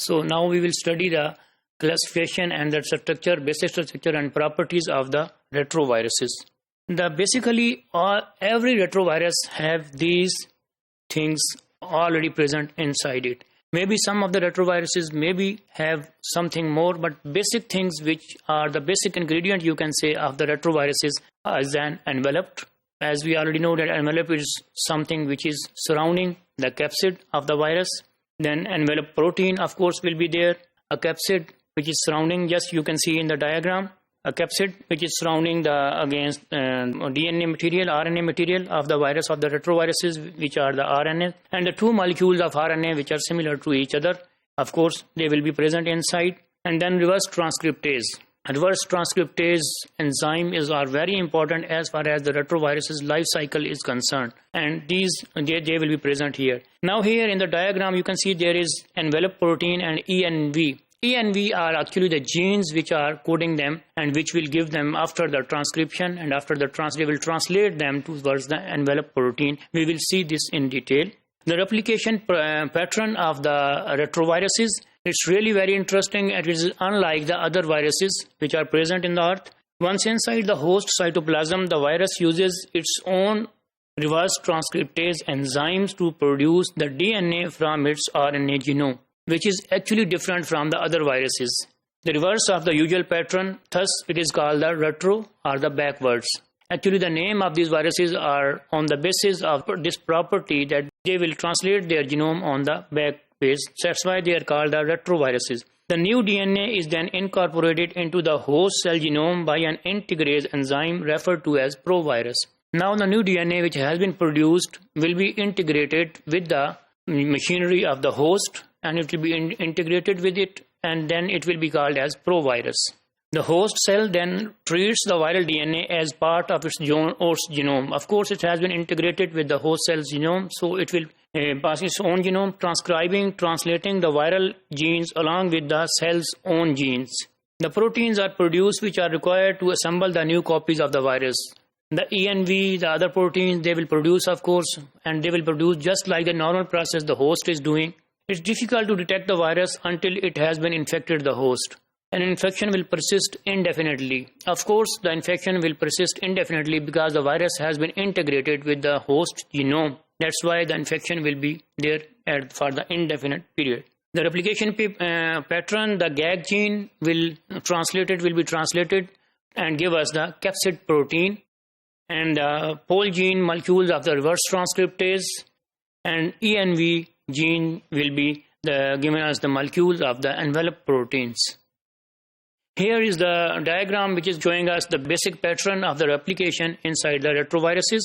So now we will study the classification and the structure, basic structure and properties of the retroviruses. Basically, every retrovirus have these things already present inside it. Maybe some of the retroviruses maybe have something more, but basic things which are the basic ingredient, you can say, of the retroviruses is an envelope. As we already know that envelope is something which is surrounding the capsid of the virus. Then envelope protein, of course, will be there. A capsid which is surrounding, just you can see in the diagram, a capsid which is surrounding the against DNA material, RNA material of the virus, of the retroviruses, which are the RNA, and the two molecules of RNA which are similar to each other. Of course, they will be present inside. And then reverse transcriptase. Reverse transcriptase enzyme are very important as far as the retrovirus's life cycle is concerned, and they will be present here. Now here in the diagram you can see there is envelope protein and ENV. ENV are actually the genes which are coding them and which will give them after the transcription, and after the they will translate them towards the envelope protein. We will see this in detail. The replication pattern of the retroviruses, it's really very interesting. It is unlike the other viruses which are present in the earth. Once inside the host cytoplasm, the virus uses its own reverse transcriptase enzymes to produce the DNA from its RNA genome, which is actually different from the other viruses. The reverse of the usual pattern, thus it is called the retro or the backwards. Actually, the name of these viruses are on the basis of this property that they will translate their genome on the back page. That's why they are called the retroviruses. The new DNA is then incorporated into the host cell genome by an integrase enzyme referred to as provirus. Now the new DNA which has been produced will be integrated with the machinery of the host, and it will be integrated with it, and then it will be called as provirus. The host cell then treats the viral DNA as part of its genome. Of course, it has been integrated with the host cell's genome, so it will pass its own genome, translating the viral genes along with the cell's own genes. The proteins are produced which are required to assemble the new copies of the virus. The ENV, the other proteins, they will produce, of course, and they will produce just like the normal process the host is doing. It's difficult to detect the virus until it has been infected the host. An infection will persist indefinitely. Of course, the infection will persist indefinitely because the virus has been integrated with the host genome. That's why the infection will be there for the indefinite period. The replication pattern, the GAG gene will be translated and give us the capsid protein, and the pol gene molecules of the reverse transcriptase, and ENV gene will be given us the molecules of the envelope proteins. Here is the diagram which is showing us the basic pattern of the replication inside the retroviruses.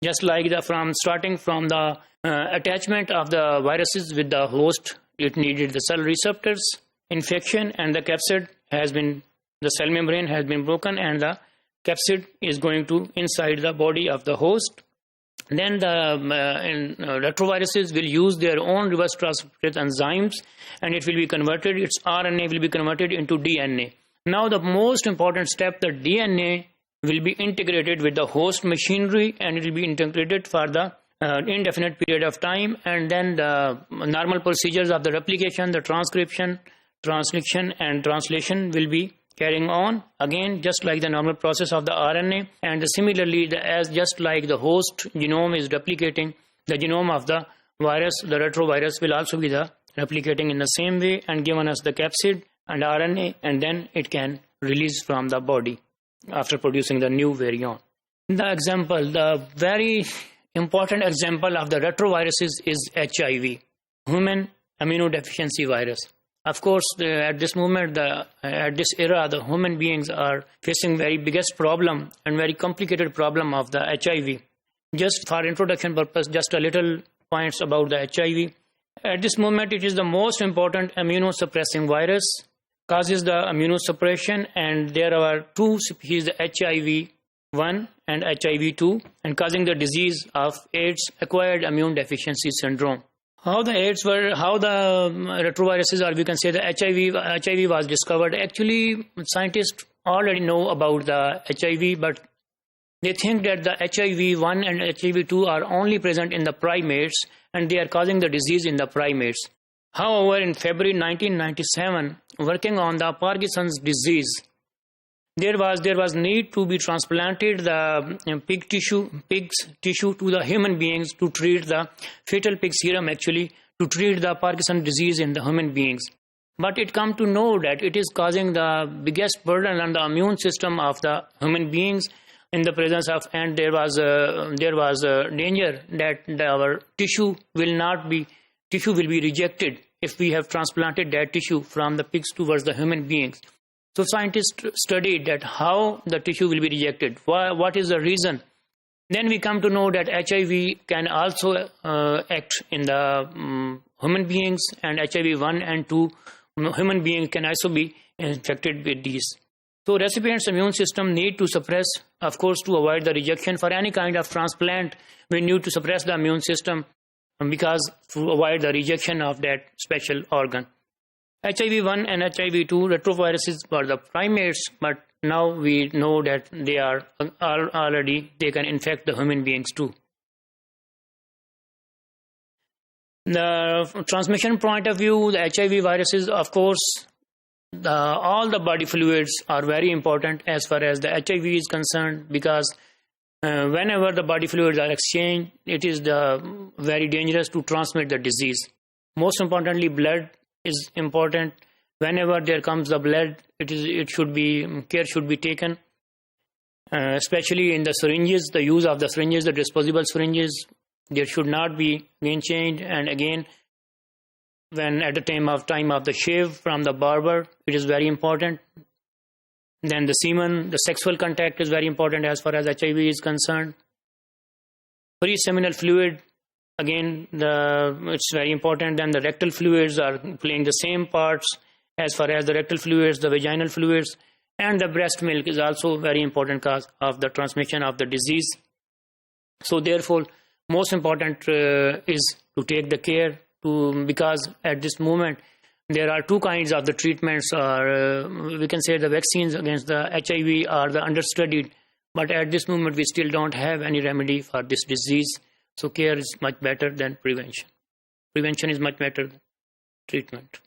Just like starting from the attachment of the viruses with the host, it needed the cell receptors, infection, and the capsid the cell membrane has been broken, and the capsid is going to inside the body of the host. Then the retroviruses will use their own reverse transcriptase enzymes, and its RNA will be converted into DNA. Now the most important step, the DNA will be integrated with the host machinery, and it will be integrated for the indefinite period of time, and then the normal procedures of the replication, the transcription, transcription, and translation will be carrying on again, just like the normal process of the RNA. And similarly, just like the host genome is replicating the genome of the virus, the retrovirus will also be replicating in the same way and given us the capsid and RNA, and then it can release from the body after producing the new virion. The very important example of the retroviruses is HIV, human immunodeficiency virus. Of course, at this moment, at this era, the human beings are facing very biggest problem and very complicated problem of the HIV. Just for introduction purpose, just a little points about the HIV. At this moment, it is the most important immunosuppressing virus, causes the immunosuppression, and there are two species, the HIV-1 and HIV-2, and causing the disease of AIDS, acquired immune deficiency syndrome. How the retroviruses, or we can say the HIV was discovered. Actually, scientists already know about the HIV, but they think that the HIV-1 and HIV-2 are only present in the primates, and they are causing the disease in the primates. However, in February 1997, working on the Parkinson's disease, there was need to be transplanted the pig's tissue to the human beings to treat the fetal pig serum, actually to treat the Parkinson's disease in the human beings. But it come to know that it is causing the biggest burden on the immune system of the human beings in the presence of, and there was a danger that our tissue will be rejected if we have transplanted that tissue from the pigs towards the human beings. So scientists studied that how the tissue will be rejected. What is the reason? Then we come to know that HIV can also act in the human beings, and HIV 1 and 2 human beings can also be infected with these. So recipient's immune system need to suppress, of course, to avoid the rejection. For any kind of transplant, we need to suppress the immune system because to avoid the rejection of that special organ. HIV 1 and HIV 2 retroviruses were the primates, but now we know that they are already, they can infect the human beings too. The transmission point of view, the HIV viruses, of course, all the body fluids are very important as far as the HIV is concerned, because whenever the body fluids are exchanged, it is very dangerous to transmit the disease. Most importantly, blood is important. Whenever there comes the blood, care should be taken, especially in the syringes, the use of the syringes, the disposable syringes. There should not be again changed, and again, when at the time of the shave from the barber, it is very important. Then the semen, the sexual contact is very important as far as HIV is concerned. Pre-seminal fluid, again, it's very important. Then the rectal fluids are playing the same parts as far as the rectal fluids, the vaginal fluids, and the breast milk is also a very important cause of the transmission of the disease. So therefore, most important is to take the care because at this moment there are two kinds of the treatments, or we can say the vaccines against the HIV are the understudied, but at this moment we still don't have any remedy for this disease. So care is much better than prevention. Prevention is much better than treatment.